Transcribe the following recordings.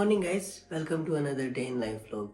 morning, guys. Welcome to another day in life vlog.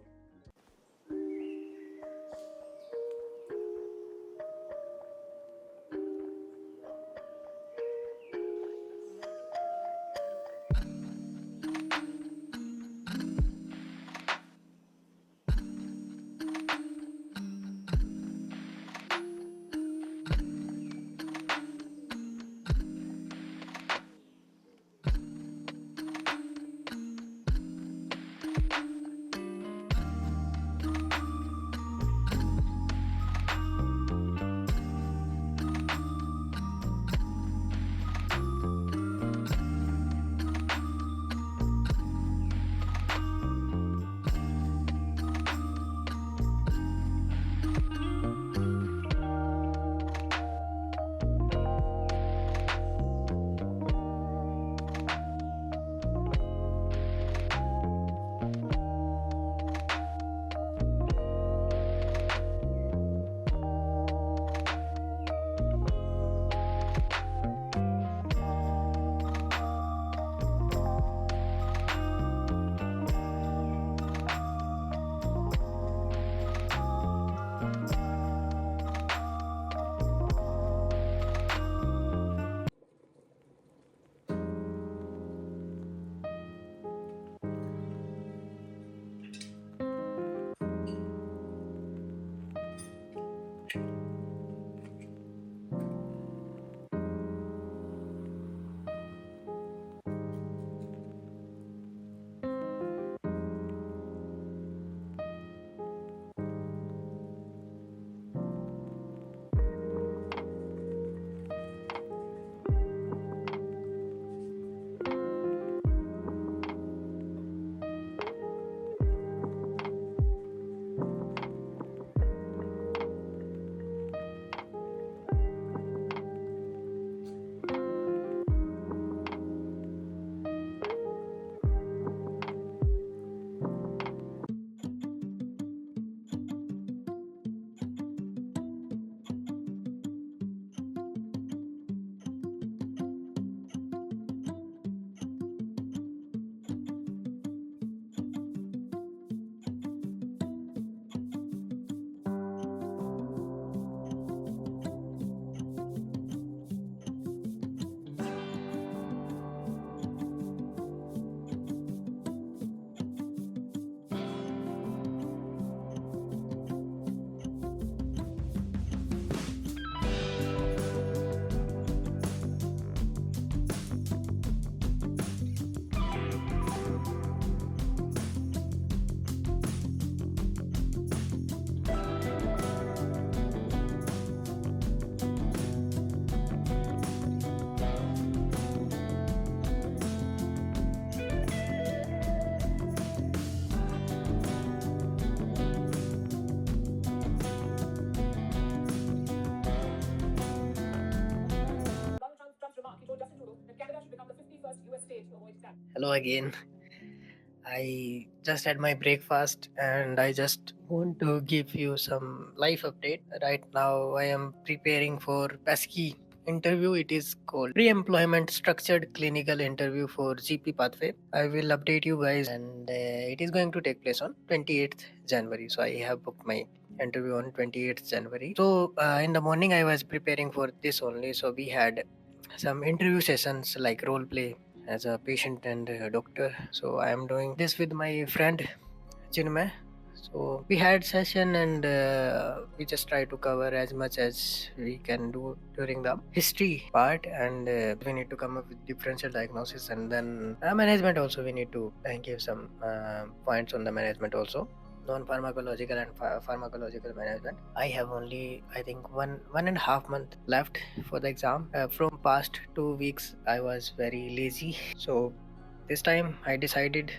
Hello again. I just had my breakfast and I just want to give you some life update. Right now, I am preparing for pesky interview. It is called pre-employment structured clinical interview for GP pathway. I will update you guys, and it is going to take place on 28th January. So I have booked my interview on 28th January. So in the morning, I was preparing for this only. So we had some interview sessions like role play as a patient and a doctor. So I am doing this with my friend Chinmay. So we had session and we just try to cover as much as we can do during the history part, and we need to come up with differential diagnosis, and then management also we need to give some points on the management also, non-pharmacological and pharmacological management. I have only, I think, one and a half month left for the exam. From past 2 weeks I was very lazy, so this time I decided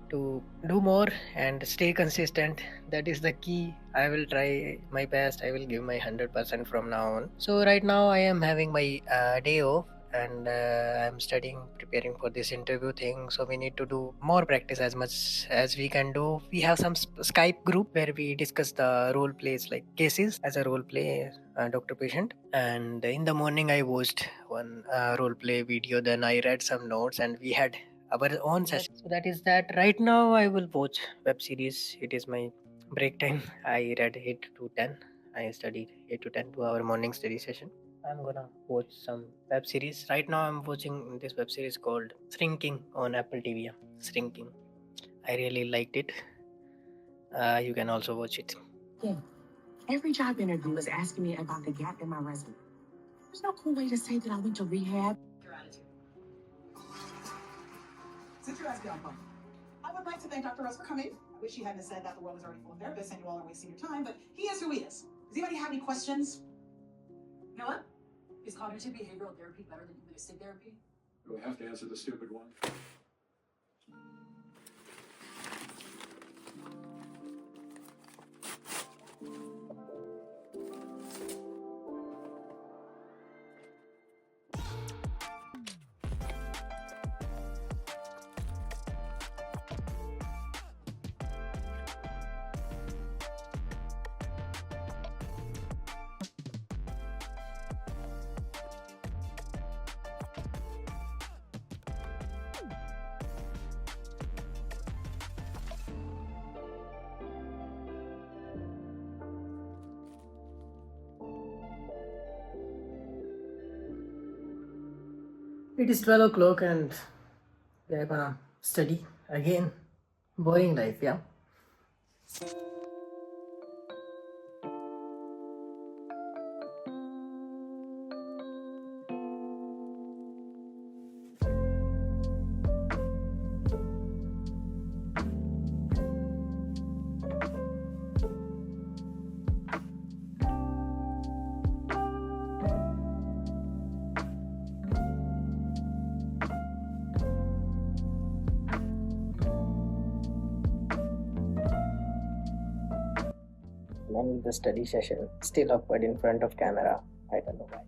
to do more and stay consistent. That is the key. I will try my best. I will give my 100% from now on. So right now I am having my day off, and I'm studying, preparing for this interview thing. So we need to do more practice as much as we can do. We have some Skype group where we discuss the role plays, like cases as a role play, doctor patient. And in the morning I watched one role play video, then I read some notes, and we had our own session. So that is that. Right now, I will watch web series. It is my break time. I read 8 to 10. I studied 8 to 10 to our morning study session. I'm gonna watch some web series. Right now, I'm watching this web series called Shrinking on Apple TV. Yeah. Shrinking. I really liked it. You can also watch it. Yeah. Every job interview is asking me about the gap in my resume. There's no cool way to say that I went to rehab. Your attitude. Sit your ass down, Punk. I would like to thank Dr. Rose for coming. I wish he hadn't said that the world is already full of therapists and you all are wasting your time, but he is who he is. Does anybody have any questions? You know what? Is cognitive behavioral therapy better than humanistic therapy? Do I have to answer the stupid one? It is 12 o'clock and we are gonna study again. Boring life, yeah. Done with the study session, still awkward in front of camera. I don't know why.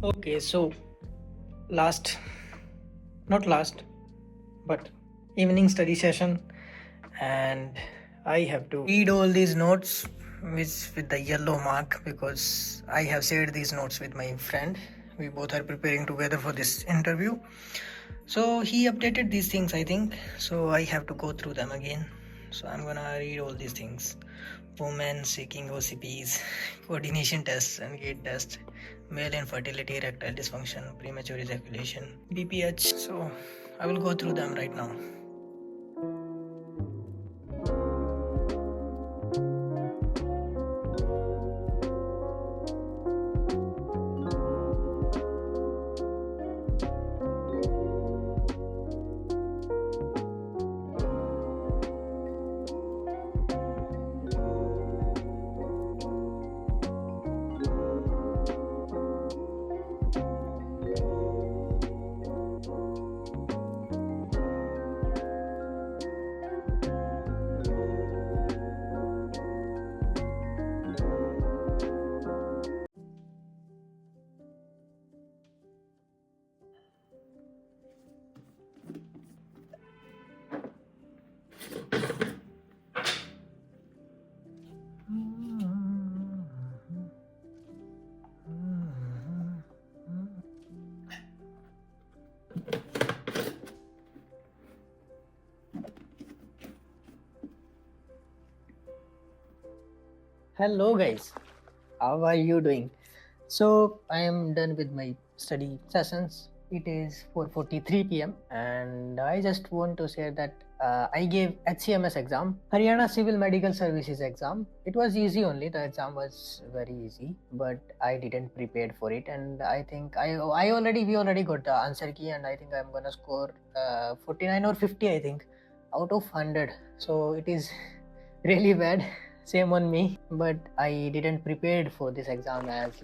Okay, so not last, but evening study session, and I have to read all these notes with the yellow mark because I have shared these notes with my friend. We both are preparing together for this interview. So he updated these things, I think. So I have to go through them again. So I'm gonna read all these things. Women seeking OCPs, coordination tests and gait tests, male infertility, erectile dysfunction, premature ejaculation, BPH. So I will go through them right now. Hello guys, how are you doing? So I am done with my study sessions. It is 4:43 p.m. and I just want to share that I gave HCMS exam, Haryana Civil Medical Services exam. It was easy only. The exam was very easy, but I didn't prepare for it, and I think we already got the answer key, and I think I'm gonna score 49 or 50. I think out of 100. So it is really bad. same on me, but I didn't prepared for this exam as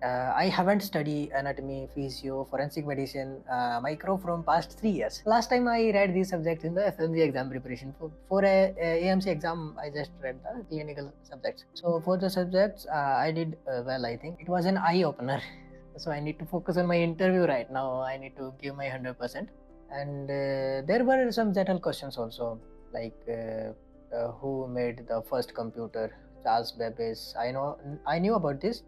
I haven't studied anatomy, physio, forensic medicine, micro from past 3 years. Last time I read these subjects in the FMG exam preparation. For a AMC exam, I just read the clinical subjects. So for the subjects, I did well. I think it was an eye opener. So I need to focus on my interview right now. I need to give my 100%. And there were some general questions also, who made the first computer? Charles Babbage. I knew about this,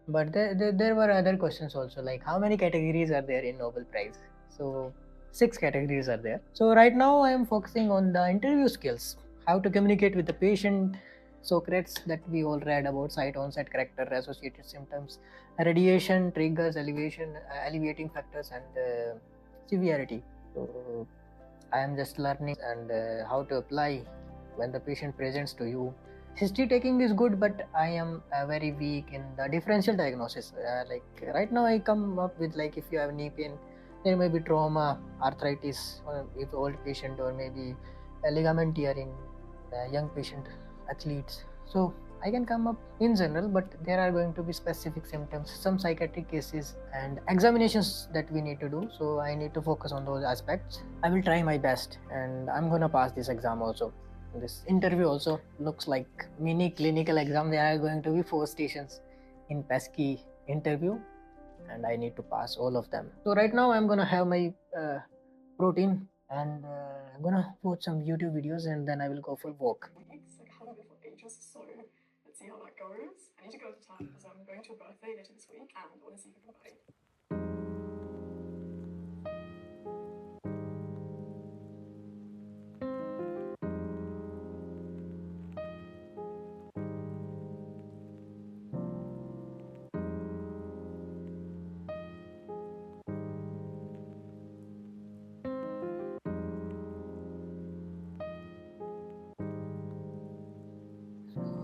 but there were other questions also, like how many categories are there in Nobel Prize? So 6 categories are there. So right now I am focusing on the interview skills, how to communicate with the patient. Socrates, that we all read about: site, onset, character, associated symptoms, radiation, triggers, alleviating factors, and severity. So I am just learning and how to apply when the patient presents to you. History taking is good, but I am very weak in the differential diagnosis. Right now, I come up with, like, if you have knee pain, there may be trauma, arthritis, or if old patient, or maybe a ligament tear in young patient athletes. So I can come up in general, but there are going to be specific symptoms, some psychiatric cases, and examinations that we need to do. So I need to focus on those aspects. I will try my best, and I'm gonna pass this exam also. This interview also looks like mini clinical exam. There are going to be 4 stations in pesky interview, and I need to pass all of them. So right now I'm gonna have my protein, and I'm gonna watch some YouTube videos, and then I will go for walk. Like, had that for ages, so let's see how that goes. I need to go to town because I'm going to a birthday later this week and I want to see if I can buy.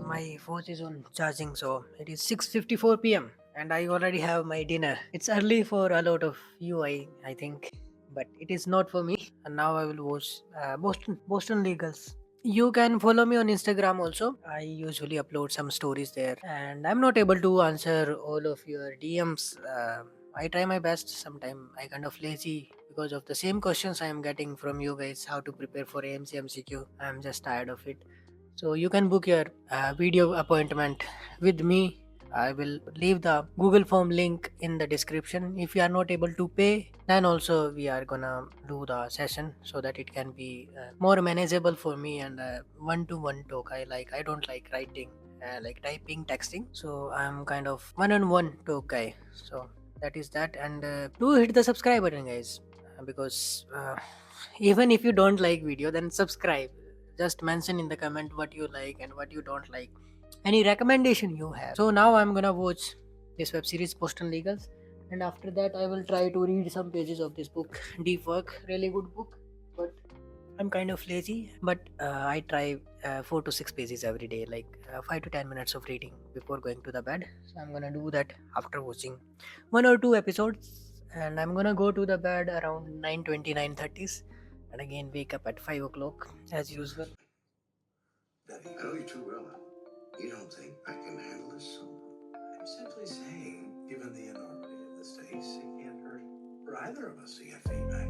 My phone is on charging, so it is 6:54 p.m. and I already have my dinner. It's early for a lot of you, I think, but it is not for me. And now I will watch Boston Legals. You can follow me on Instagram also. I usually upload some stories there, and I'm not able to answer all of your DMs. I try my best. Sometimes I kind of lazy because of the same questions I am getting from you guys. How to prepare for AMC MCQ? I'm just tired of it. So you can book your video appointment with me. I will leave the Google form link in the description. If you are not able to pay, then also we are gonna do the session so that it can be more manageable for me, and one-to-one talk. I don't like writing, like typing, texting. So I'm kind of one-on-one talk guy. So that is that, and do hit the subscribe button, guys, because even if you don't like video, then subscribe. Just mention in the comment what you like and what you don't like, any recommendation you have. So now I'm gonna watch this web series Boston Legals, and after that I will try to read some pages of this book, Deep Work. Really good book, but I'm kind of lazy. But I try 4 to 6 pages every day, like 5 to 10 minutes of reading before going to the bed. So I'm gonna do that after watching 1 or 2 episodes, and I'm gonna go to the bed around 9:20, 9:30, and again wake up at 5 o'clock as usual. Betty, I know you too well. You don't think I can handle this solo? I'm simply saying, given the enormity of the stakes, it can't hurt for either of us to get feedback.